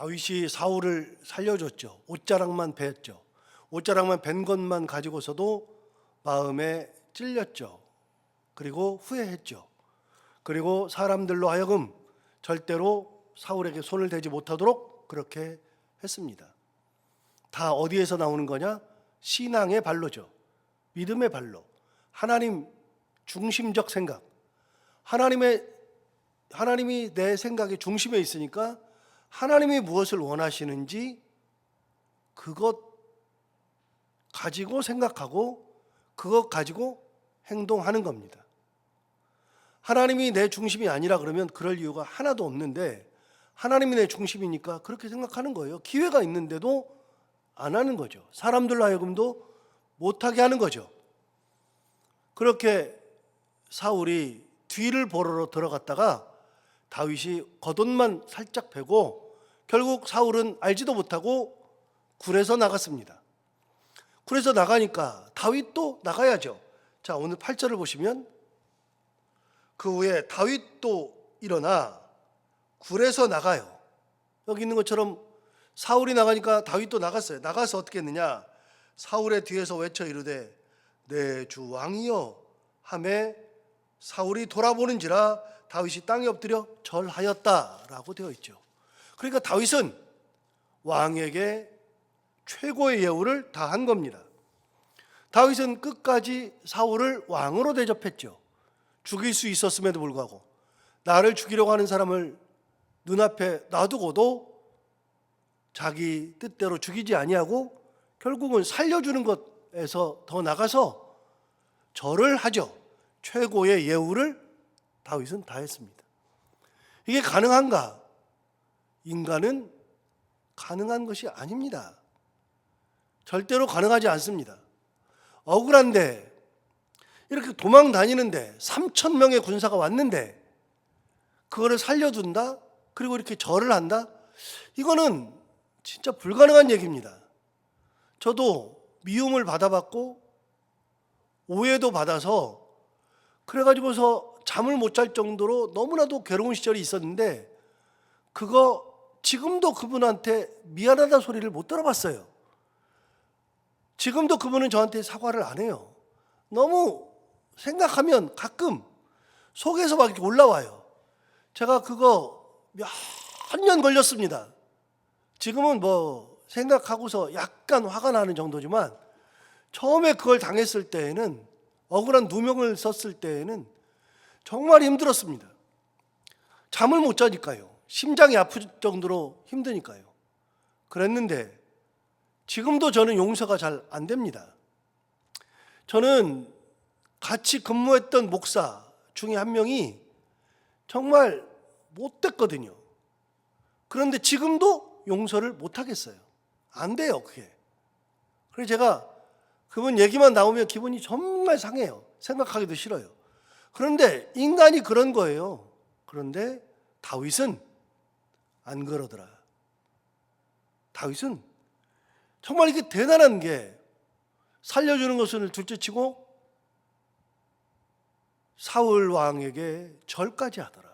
다윗이 사울을 살려줬죠. 옷자락만 뱄죠. 옷자락만 벤 것만 가지고서도 마음에 찔렸죠. 그리고 후회했죠. 그리고 사람들로 하여금 절대로 사울에게 손을 대지 못하도록 그렇게 했습니다. 다 어디에서 나오는 거냐? 신앙의 발로죠. 믿음의 발로. 하나님 중심적 생각. 하나님이 내 생각의 중심에 있으니까 하나님이 무엇을 원하시는지 그것 가지고 생각하고 그것 가지고 행동하는 겁니다. 하나님이 내 중심이 아니라 그러면 그럴 이유가 하나도 없는데 하나님이 내 중심이니까 그렇게 생각하는 거예요. 기회가 있는데도 안 하는 거죠. 사람들로 하여금도 못하게 하는 거죠. 그렇게 사울이 뒤를 보러 들어갔다가 다윗이 겉옷만 살짝 베고 결국 사울은 알지도 못하고 굴에서 나갔습니다. 굴에서 나가니까 다윗도 나가야죠. 자, 오늘 8절을 보시면 그 후에 다윗도 일어나 굴에서 나가요. 여기 있는 것처럼 사울이 나가니까 다윗도 나갔어요. 나가서 어떻게 했느냐? 사울의 뒤에서 외쳐 이르되 내 주 왕이여 하매 사울이 돌아보는지라 다윗이 땅에 엎드려 절하였다라고 되어 있죠. 그러니까 다윗은 왕에게 최고의 예우를 다한 겁니다. 다윗은 끝까지 사울을 왕으로 대접했죠. 죽일 수 있었음에도 불구하고 나를 죽이려고 하는 사람을 눈앞에 놔두고도 자기 뜻대로 죽이지 아니하고 결국은 살려주는 것에서 더 나가서 절을 하죠. 최고의 예우를 다윗은 다했습니다. 이게 가능한가? 인간은 가능한 것이 아닙니다. 절대로 가능하지 않습니다. 억울한데 이렇게 도망 다니는데 3,000명의 군사가 왔는데 그거를 살려둔다? 그리고 이렇게 절을 한다? 이거는 진짜 불가능한 얘기입니다. 저도 미움을 받아봤고 오해도 받아서 그래가지고서 잠을 못 잘 정도로 너무나도 괴로운 시절이 있었는데 그거 지금도 그분한테 미안하다 소리를 못 들어봤어요. 지금도 그분은 저한테 사과를 안 해요. 너무 생각하면 가끔 속에서 막 이렇게 올라와요. 제가 그거 몇 년 걸렸습니다. 지금은 뭐 생각하고서 약간 화가 나는 정도지만 처음에 그걸 당했을 때에는 억울한 누명을 썼을 때에는 정말 힘들었습니다. 잠을 못 자니까요. 심장이 아플 정도로 힘드니까요. 그랬는데 지금도 저는 용서가 잘 안 됩니다. 저는 같이 근무했던 목사 중에 한 명이 정말 못됐거든요. 그런데 지금도 용서를 못 하겠어요. 안 돼요, 그게. 그래서 제가 그분 얘기만 나오면 기분이 정말 상해요. 생각하기도 싫어요. 그런데 인간이 그런 거예요. 그런데 다윗은 안 그러더라. 다윗은 정말 이게 대단한 게 살려주는 것을 둘째치고 사울 왕에게 절까지 하더라.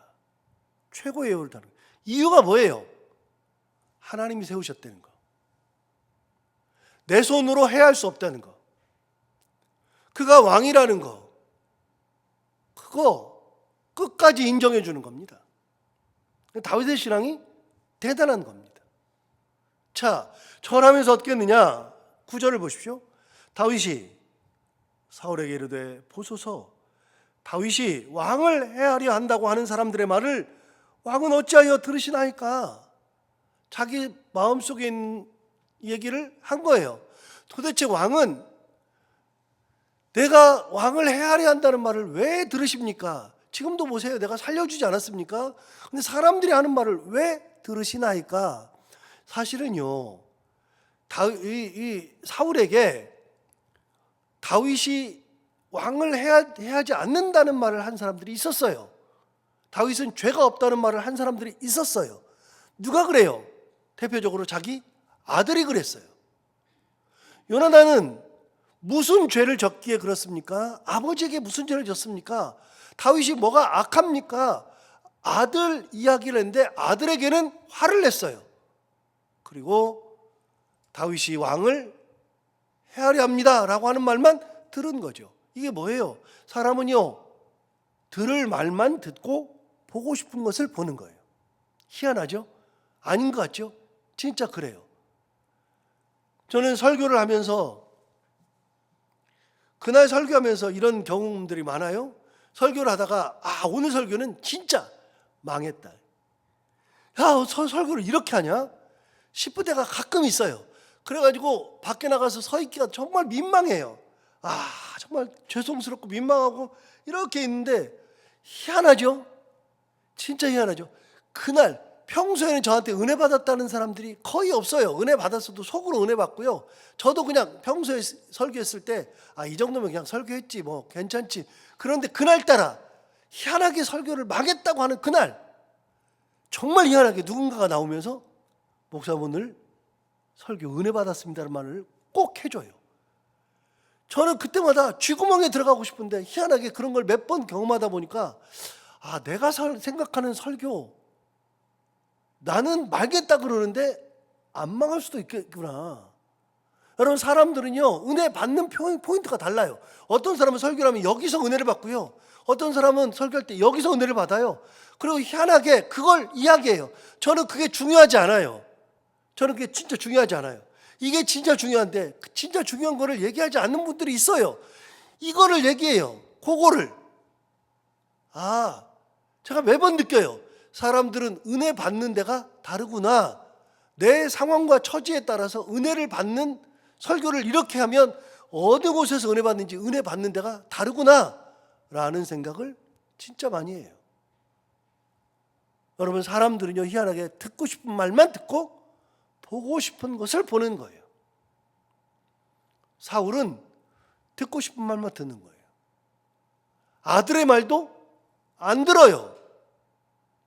최고의 예우를 다는 거예요. 이유가 뭐예요? 하나님이 세우셨다는 거. 내 손으로 해야 할 수 없다는 거. 그가 왕이라는 거. 그거 끝까지 인정해 주는 겁니다. 다윗의 신앙이 대단한 겁니다. 자, 절하면서 어떻게 했느냐? 9절을 보십시오. 다윗이 사울에게 이르되 보소서 다윗이 왕을 해하려 한다고 하는 사람들의 말을 왕은 어찌하여 들으시나이까? 자기 마음속에 있는 얘기를 한 거예요. 도대체 왕은 내가 왕을 해하려 한다는 말을 왜 들으십니까? 지금도 보세요. 내가 살려주지 않았습니까? 근데 사람들이 하는 말을 왜 들으시나이까? 사실은요, 사울에게 다윗이 왕을 해하지 않는다는 말을 한 사람들이 있었어요. 다윗은 죄가 없다는 말을 한 사람들이 있었어요. 누가 그래요? 대표적으로 자기 아들이 그랬어요. 요나단은 무슨 죄를 졌기에 그렇습니까? 아버지에게 무슨 죄를 졌습니까? 다윗이 뭐가 악합니까? 아들 이야기를 했는데 아들에게는 화를 냈어요. 그리고 다윗이 왕을 헤아려 합니다라고 하는 말만 들은 거죠. 이게 뭐예요? 사람은요, 들을 말만 듣고 보고 싶은 것을 보는 거예요. 희한하죠? 아닌 것 같죠? 진짜 그래요. 저는 설교를 하면서, 그날 설교하면서 이런 경험들이 많아요. 설교를 하다가 오늘 설교는 진짜 망했다. 야, 설교를 이렇게 하냐? 싶을 때가 가끔 있어요. 그래가지고 밖에 나가서 서 있기가 정말 민망해요. 정말 죄송스럽고 민망하고 이렇게 있는데, 희한하죠? 진짜 희한하죠? 그날 평소에는 저한테 은혜 받았다는 사람들이 거의 없어요. 은혜 받았어도 속으로 은혜 받고요. 저도 그냥 평소에 설교했을 때 이 정도면 그냥 설교했지 뭐 괜찮지. 그런데 그날따라 희한하게 설교를 망했다고 하는 그날, 정말 희한하게 누군가가 나오면서 목사님 오늘 설교 은혜 받았습니다라는 말을 꼭 해줘요. 저는 그때마다 쥐구멍에 들어가고 싶은데 희한하게 그런 걸 몇 번 경험하다 보니까 내가 생각하는 설교, 나는 말겠다 그러는데 안 망할 수도 있겠구나. 여러분, 사람들은요, 은혜 받는 포인트가 달라요. 어떤 사람은 설교를 하면 여기서 은혜를 받고요, 어떤 사람은 설교할 때 여기서 은혜를 받아요. 그리고 희한하게 그걸 이야기해요. 저는 그게 중요하지 않아요. 저는 그게 진짜 중요하지 않아요. 이게 진짜 중요한데 진짜 중요한 거를 얘기하지 않는 분들이 있어요. 이거를 얘기해요. 그거를. 제가 매번 느껴요. 사람들은 은혜 받는 데가 다르구나. 내 상황과 처지에 따라서 은혜를 받는 설교를 이렇게 하면 어느 곳에서 은혜 받는지 은혜 받는 데가 다르구나 라는 생각을 진짜 많이 해요. 여러분, 사람들은요, 희한하게 듣고 싶은 말만 듣고 보고 싶은 것을 보는 거예요. 사울은 듣고 싶은 말만 듣는 거예요. 아들의 말도 안 들어요.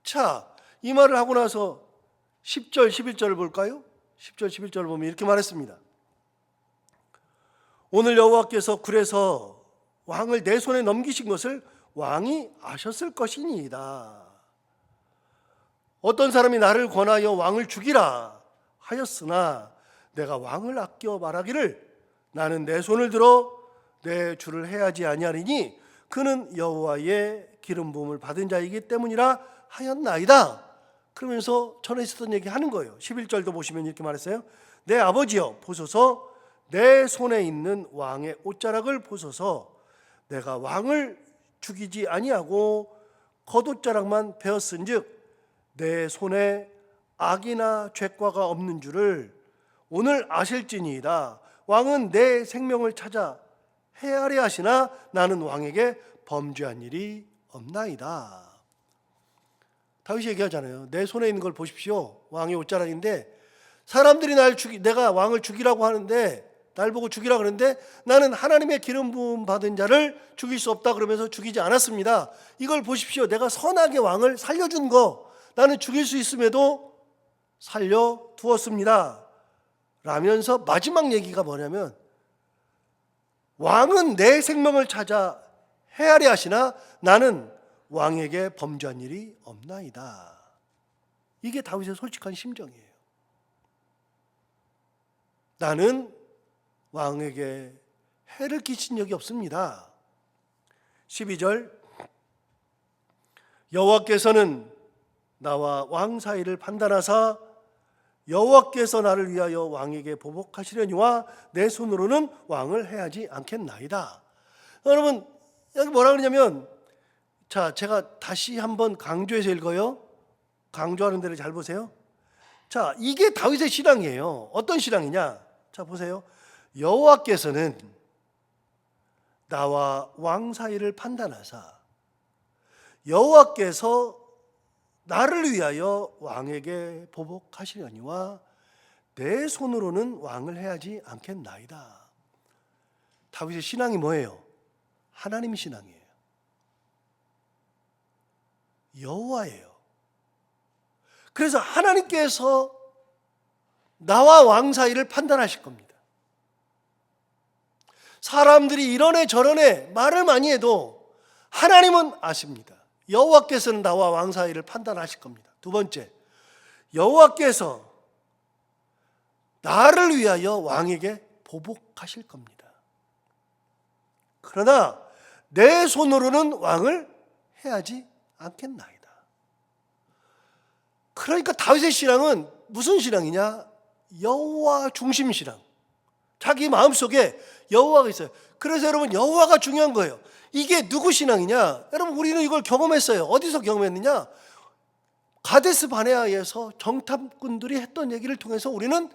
자, 이 말을 하고 나서 10절, 11절을 볼까요? 10절, 11절을 보면 이렇게 말했습니다. 오늘 여호와께서 그래서 왕을 내 손에 넘기신 것을 왕이 아셨을 것이니이다. 어떤 사람이 나를 권하여 왕을 죽이라 하였으나 내가 왕을 아껴 말하기를 나는 내 손을 들어 내 주를 해하지 아니하리니 그는 여호와의 기름 부음을 받은 자이기 때문이라 하였나이다. 그러면서 전에 있었던 얘기 하는 거예요. 11절도 보시면 이렇게 말했어요. 내 아버지여 보소서, 내 손에 있는 왕의 옷자락을 보소서. 내가 왕을 죽이지 아니하고 겉옷자락만 베었은즉 내 손에 악이나 죄과가 없는 줄을 오늘 아실지니이다. 왕은 내 생명을 찾아 헤아려 하시나 나는 왕에게 범죄한 일이 없나이다. 다윗이 얘기하잖아요. 내 손에 있는 걸 보십시오. 왕의 옷자락인데 사람들이 내가 왕을 죽이라고 하는데, 날 보고 죽이라 그러는데 나는 하나님의 기름 부음 받은 자를 죽일 수 없다 그러면서 죽이지 않았습니다. 이걸 보십시오. 내가 선하게 왕을 살려준 거, 나는 죽일 수 있음에도 살려두었습니다 라면서 마지막 얘기가 뭐냐면 왕은 내 생명을 찾아 헤아려 하시나 나는 왕에게 범죄한 일이 없나이다. 이게 다윗의 솔직한 심정이에요. 나는 왕에게 해를 끼친 적이 없습니다. 12절 여호와께서는 나와 왕 사이를 판단하사 여호와께서 나를 위하여 왕에게 보복하시려니와 내 손으로는 왕을 해하지 않겠나이다. 여러분, 여기 뭐라 그러냐면, 자, 제가 다시 한번 강조해서 읽어요. 강조하는 데를 잘 보세요. 자, 이게 다윗의 신앙이에요. 어떤 신앙이냐? 자, 보세요. 여호와께서는 나와 왕 사이를 판단하사 여호와께서 나를 위하여 왕에게 보복하시려니와 내 손으로는 왕을 해하지 않겠나이다. 다윗의 신앙이 뭐예요? 하나님 신앙이에요. 여호와예요. 그래서 하나님께서 나와 왕 사이를 판단하실 겁니다. 사람들이 이러네 저러네 말을 많이 해도 하나님은 아십니다. 여호와께서는 나와 왕 사이를 판단하실 겁니다. 두 번째, 여호와께서 나를 위하여 왕에게 보복하실 겁니다. 그러나 내 손으로는 왕을 해하지 않겠나이다. 그러니까 다윗의 신앙은 무슨 신앙이냐? 여호와 중심 신앙. 자기 마음속에 여호와가 있어요. 그래서 여러분, 여호와가 중요한 거예요. 이게 누구 신앙이냐? 여러분, 우리는 이걸 경험했어요. 어디서 경험했느냐? 가데스 바네아에서 정탐꾼들이 했던 얘기를 통해서 우리는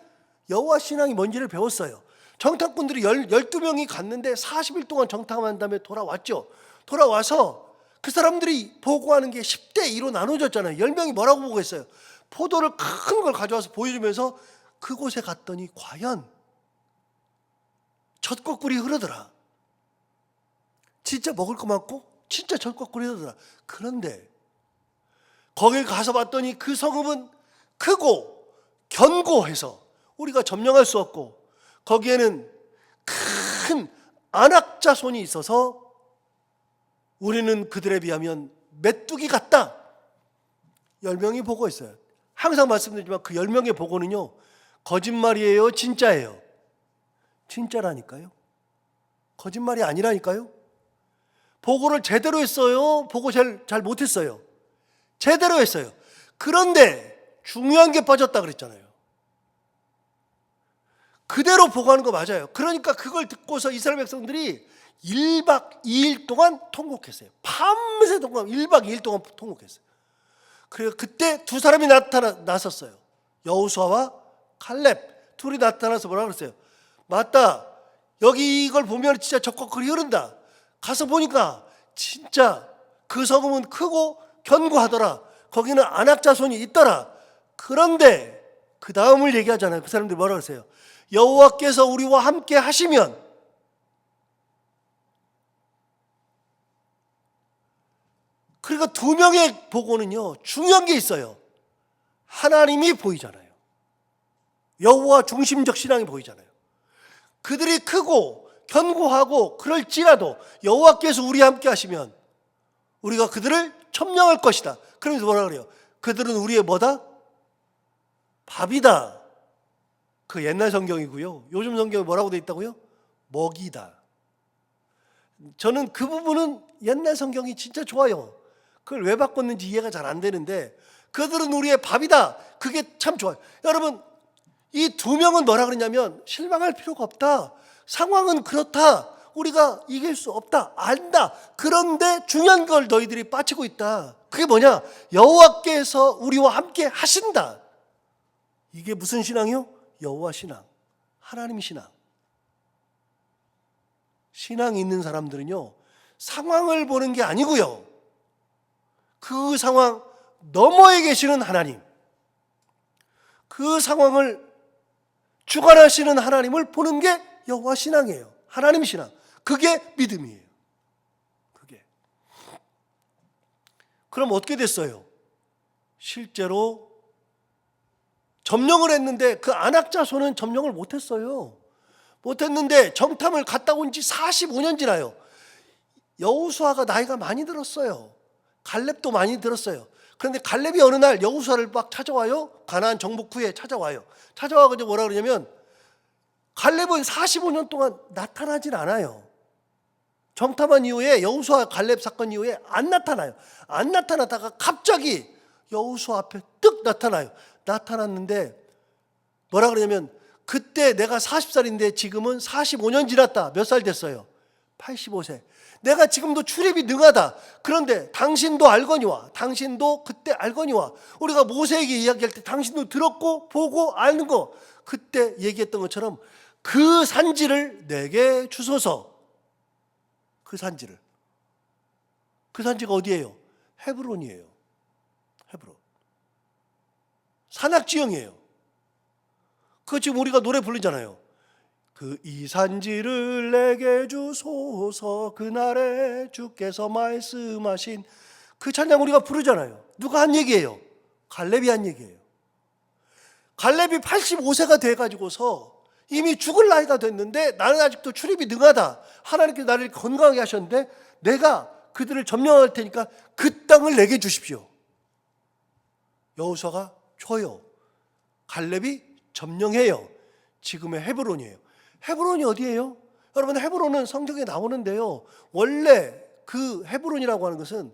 여호와 신앙이 뭔지를 배웠어요. 정탐꾼들이 12명이 갔는데 40일 동안 정탐한 다음에 돌아왔죠. 돌아와서 그 사람들이 보고하는 게 10대 2로 나눠졌잖아요. 10명이 뭐라고 보고했어요? 포도를 큰 걸 가져와서 보여주면서 그곳에 갔더니 과연 젖거꿀이 흐르더라. 진짜 먹을 거 많고 진짜 젖거꿀이 흐르더라. 그런데 거기 가서 봤더니 그 성읍은 크고 견고해서 우리가 점령할 수 없고, 거기에는 큰 안악자손이 있어서 우리는 그들에 비하면 메뚜기 같다. 10명이 보고했어요. 항상 말씀드리지만 그 10명의 보고는요, 거짓말이에요, 진짜예요? 진짜라니까요. 거짓말이 아니라니까요. 보고를 제대로 했어요? 보고 잘 못했어요? 제대로 했어요. 그런데 중요한 게 빠졌다 그랬잖아요. 그대로 보고하는 거 맞아요. 그러니까 그걸 듣고서 이스라엘 백성들이 1박 2일 동안 통곡했어요. 밤새 통곡, 1박 2일 동안 통곡했어요. 그래서 그때 두 사람이 나섰어요. 여호수아와 칼렙 둘이 나타나서 뭐라 그랬어요? 맞다. 여기 이걸 보면 진짜 젖거꿀이 흐른다. 가서 보니까 진짜 그 성읍은 크고 견고하더라. 거기는 안악자손이 있더라. 그런데 그 다음을 얘기하잖아요. 그 사람들이 뭐라 그랬어요? 여호와께서 우리와 함께 하시면, 그러니까 두 명의 보고는요, 중요한 게 있어요. 하나님이 보이잖아요. 여호와 중심적 신앙이 보이잖아요. 그들이 크고 견고하고 그럴지라도 여호와께서 우리와 함께 하시면 우리가 그들을 점령할 것이다. 그러면서 뭐라 그래요? 그들은 우리의 뭐다? 밥이다. 그 옛날 성경이고요. 요즘 성경에 뭐라고 돼 있다고요? 먹이다. 저는 그 부분은 옛날 성경이 진짜 좋아요. 그걸 왜 바꿨는지 이해가 잘 안 되는데, 그들은 우리의 밥이다. 그게 참 좋아요. 여러분, 이 두 명은 뭐라 그러냐면, 실망할 필요가 없다. 상황은 그렇다. 우리가 이길 수 없다. 안다. 그런데 중요한 걸 너희들이 빠지고 있다. 그게 뭐냐? 여호와께서 우리와 함께 하신다. 이게 무슨 신앙이요? 여호와 신앙. 하나님 신앙. 신앙이 있는 사람들은요, 상황을 보는 게 아니고요, 그 상황 너머에 계시는 하나님, 그 상황을 주관하시는 하나님을 보는 게 여호와 신앙이에요. 하나님 신앙. 그게 믿음이에요. 그게. 그럼 어떻게 됐어요? 실제로 점령을 했는데 그 안악자손은 점령을 못했어요. 못했는데 정탐을 갔다 온 지 45년 지나요. 여호수아가 나이가 많이 들었어요. 갈렙도 많이 들었어요. 그런데 갈렙이 어느 날 여호수아를 막 찾아와요. 가나안 정복 후에 찾아와요. 찾아와가지고 뭐라 그러냐면, 갈렙은 45년 동안 나타나질 않아요. 정탐한 이후에, 여호수아 갈렙 사건 이후에 안 나타나요. 안 나타나다가 갑자기 여호수아 앞에 뜩 나타나요. 나타났는데 뭐라 그러냐면, 그때 내가 40살인데 지금은 45년 지났다. 몇 살 됐어요? 85세. 내가 지금도 출입이 능하다. 그런데 당신도 알거니와, 당신도 그때 알거니와, 우리가 모세에게 이야기할 때 당신도 들었고 보고 아는 거, 그때 얘기했던 것처럼 그 산지를 내게 주소서. 그 산지를. 그 산지가 어디예요? 헤브론이에요. 헤브론. 산악지형이에요. 그거 지금 우리가 노래 부르잖아요. 그 이 산지를 내게 주소서, 그날에 주께서 말씀하신, 그 찬양 우리가 부르잖아요. 누가 한 얘기예요? 갈렙이 한 얘기예요. 갈렙이 85세가 돼가지고서 이미 죽을 나이가 됐는데, 나는 아직도 출입이 능하다. 하나님께서 나를 건강하게 하셨는데 내가 그들을 점령할 테니까 그 땅을 내게 주십시오. 여호수아가 줘요. 갈렙이 점령해요. 지금의 헤브론이에요. 헤브론이 어디예요? 여러분, 헤브론은 성경에 나오는데요, 원래 그 헤브론이라고 하는 것은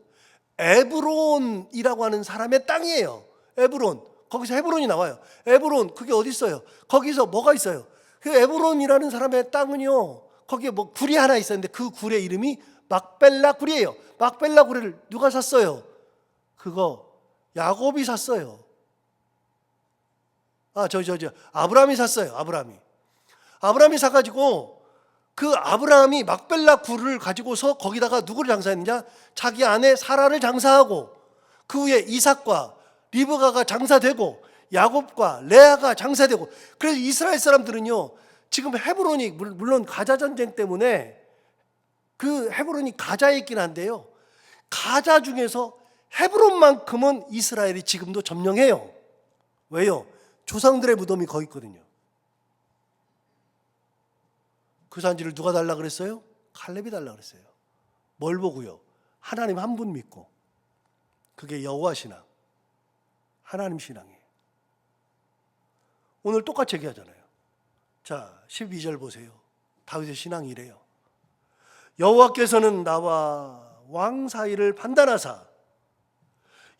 에브론이라고 하는 사람의 땅이에요. 에브론, 거기서 헤브론이 나와요. 에브론, 그게 어디 있어요? 거기서 뭐가 있어요? 그 에브론이라는 사람의 땅은요, 거기에 뭐 굴이 하나 있었는데 그 굴의 이름이 막벨라 굴이에요. 막벨라 굴을 누가 샀어요? 그거 야곱이 샀어요. 아브라함이 샀어요. 아브라함이 사가지고, 그 아브라함이 막벨라 굴을 가지고서 거기다가 누구를 장사했느냐? 자기 아내 사라를 장사하고, 그 후에 이삭과 리브가가 장사되고, 야곱과 레아가 장사되고. 그래서 이스라엘 사람들은요, 지금 헤브론이, 물론 가자 전쟁 때문에 그 헤브론이 가자에 있긴 한데요, 가자 중에서 헤브론만큼은 이스라엘이 지금도 점령해요. 왜요? 조상들의 무덤이 거기 있거든요. 그 산지를 누가 달라 그랬어요? 칼렙이 달라 그랬어요. 뭘 보고요? 하나님 한 분 믿고. 그게 여호와 신앙, 하나님 신앙이에요. 오늘 똑같이 얘기하잖아요. 자, 12절 보세요. 다윗의 신앙이 이래요. 여호와께서는 나와 왕 사이를 판단하사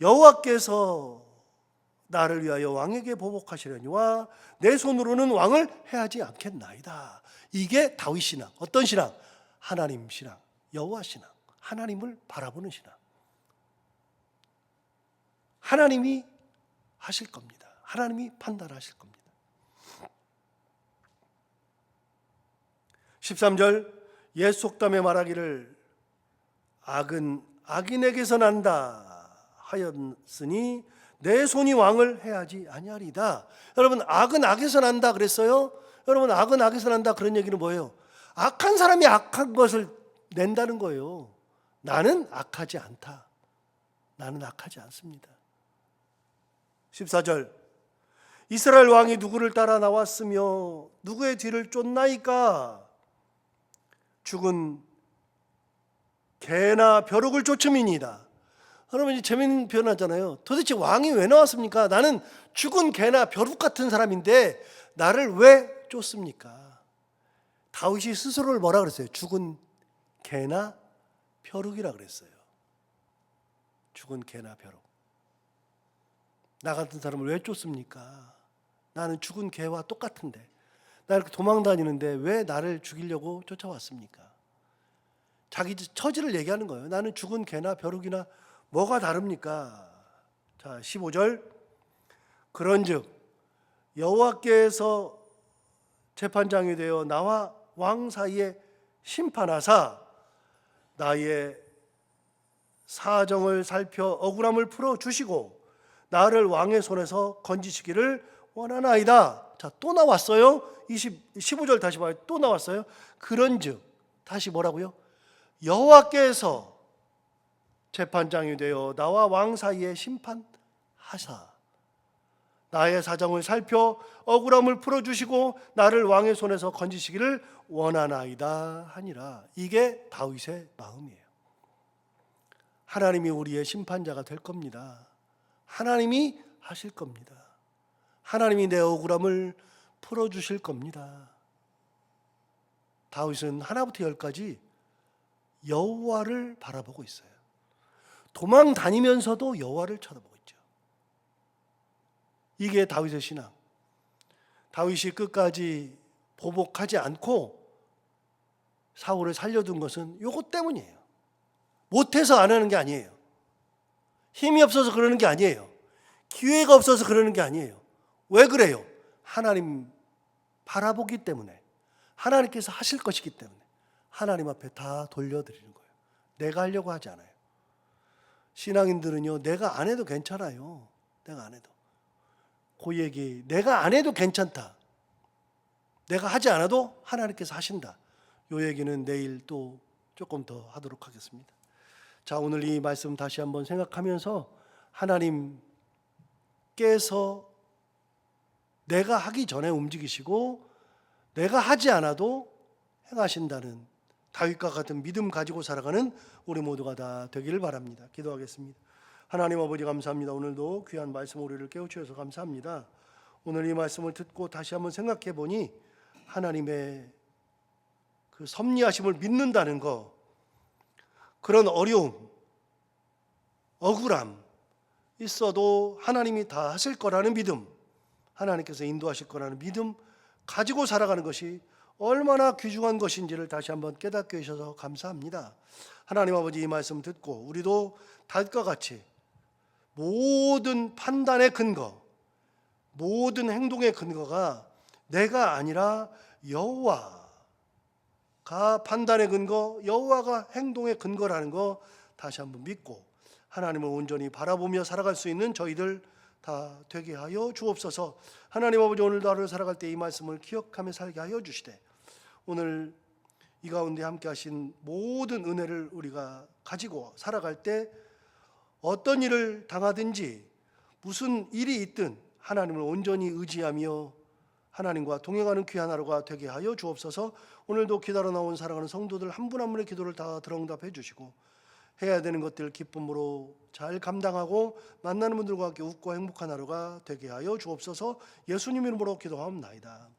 여호와께서 나를 위하여 왕에게 보복하시려니와 내 손으로는 왕을 해하지 않겠나이다. 이게 다윗 신앙. 어떤 신앙? 하나님 신앙, 여호와 신앙, 하나님을 바라보는 신앙. 하나님이 하실 겁니다. 하나님이 판단하실 겁니다. 13절, 옛 속담에 말하기를 악은 악인에게서 난다 하였으니 내 손이 왕을 해하지 아니하리다. 여러분, 악은 악에서 난다 그랬어요. 여러분, 악은 악에서 난다, 그런 얘기는 뭐예요? 악한 사람이 악한 것을 낸다는 거예요. 나는 악하지 않다. 나는 악하지 않습니다. 14절, 이스라엘 왕이 누구를 따라 나왔으며 누구의 뒤를 쫓나이까? 죽은 개나 벼룩을 쫓음이니이다. 여러분, 이제 재밌는 표현 하잖아요. 도대체 왕이 왜 나왔습니까? 나는 죽은 개나 벼룩 같은 사람인데 나를 왜 쫓습니까? 다윗이 스스로를 뭐라 그랬어요? 죽은 개나 벼룩이라 그랬어요. 죽은 개나 벼룩. 나 같은 사람을 왜 쫓습니까? 나는 죽은 개와 똑같은데, 나 이렇게 도망 다니는데 왜 나를 죽이려고 쫓아왔습니까? 자기 처지를 얘기하는 거예요. 나는 죽은 개나 벼룩이나 뭐가 다릅니까? 자, 15절, 그런즉 여호와께서 재판장이 되어 나와 왕 사이에 심판하사 나의 사정을 살펴 억울함을 풀어 주시고 나를 왕의 손에서 건지시기를 원하나이다. 자, 또 나왔어요. 15절 다시 봐요. 또 나왔어요. 그런즉, 다시 뭐라고요? 여호와께서 재판장이 되어 나와 왕 사이에 심판하사 나의 사정을 살펴 억울함을 풀어주시고 나를 왕의 손에서 건지시기를 원하나이다 하니라. 이게 다윗의 마음이에요. 하나님이 우리의 심판자가 될 겁니다. 하나님이 하실 겁니다. 하나님이 내 억울함을 풀어주실 겁니다. 다윗은 하나부터 열까지 여호와를 바라보고 있어요. 도망 다니면서도 여호와를 쳐다보고 있죠. 이게 다윗의 신앙. 다윗이 끝까지 보복하지 않고 사울을 살려둔 것은 이것 때문이에요. 못해서 안 하는 게 아니에요. 힘이 없어서 그러는 게 아니에요. 기회가 없어서 그러는 게 아니에요. 왜 그래요? 하나님 바라보기 때문에, 하나님께서 하실 것이기 때문에 하나님 앞에 다 돌려드리는 거예요. 내가 하려고 하지 않아요. 신앙인들은요, 내가 안 해도 괜찮아요. 내가 안 해도. 그 얘기, 내가 안 해도 괜찮다. 내가 하지 않아도 하나님께서 하신다. 이 얘기는 내일 또 조금 더 하도록 하겠습니다. 자, 오늘 이 말씀 다시 한번 생각하면서 하나님께서 내가 하기 전에 움직이시고 내가 하지 않아도 행하신다는 다윗과 같은 믿음 가지고 살아가는 우리 모두가 다 되기를 바랍니다. 기도하겠습니다. 하나님 아버지, 감사합니다. 오늘도 귀한 말씀 우리를 깨우쳐서 감사합니다. 오늘 이 말씀을 듣고 다시 한번 생각해 보니 하나님의 그 섭리하심을 믿는다는 거, 그런 어려움, 억울함 있어도 하나님이 다 하실 거라는 믿음, 하나님께서 인도하실 거라는 믿음 가지고 살아가는 것이 얼마나 귀중한 것인지를 다시 한번 깨닫게 해주셔서 감사합니다. 하나님 아버지, 이 말씀 듣고 우리도 다윗과 같이 모든 판단의 근거, 모든 행동의 근거가 내가 아니라 여호와가 판단의 근거, 여호와가 행동의 근거라는 거 다시 한번 믿고 하나님을 온전히 바라보며 살아갈 수 있는 저희들 다 되게 하여 주옵소서. 하나님 아버지, 오늘도 하루를 살아갈 때 이 말씀을 기억하며 살게 하여 주시되, 오늘 이 가운데 함께 하신 모든 은혜를 우리가 가지고 살아갈 때 어떤 일을 당하든지 무슨 일이 있든 하나님을 온전히 의지하며 하나님과 동행하는 귀한 하루가 되게 하여 주옵소서. 오늘도 기다려 나온 사랑하는 성도들 한 분 한 분의 기도를 다 들어응답해 주시고 해야 되는 것들 기쁨으로 잘 감당하고 만나는 분들과 함께 웃고 행복한 하루가 되게 하여 주옵소서. 예수님 이름으로 기도하옵나이다.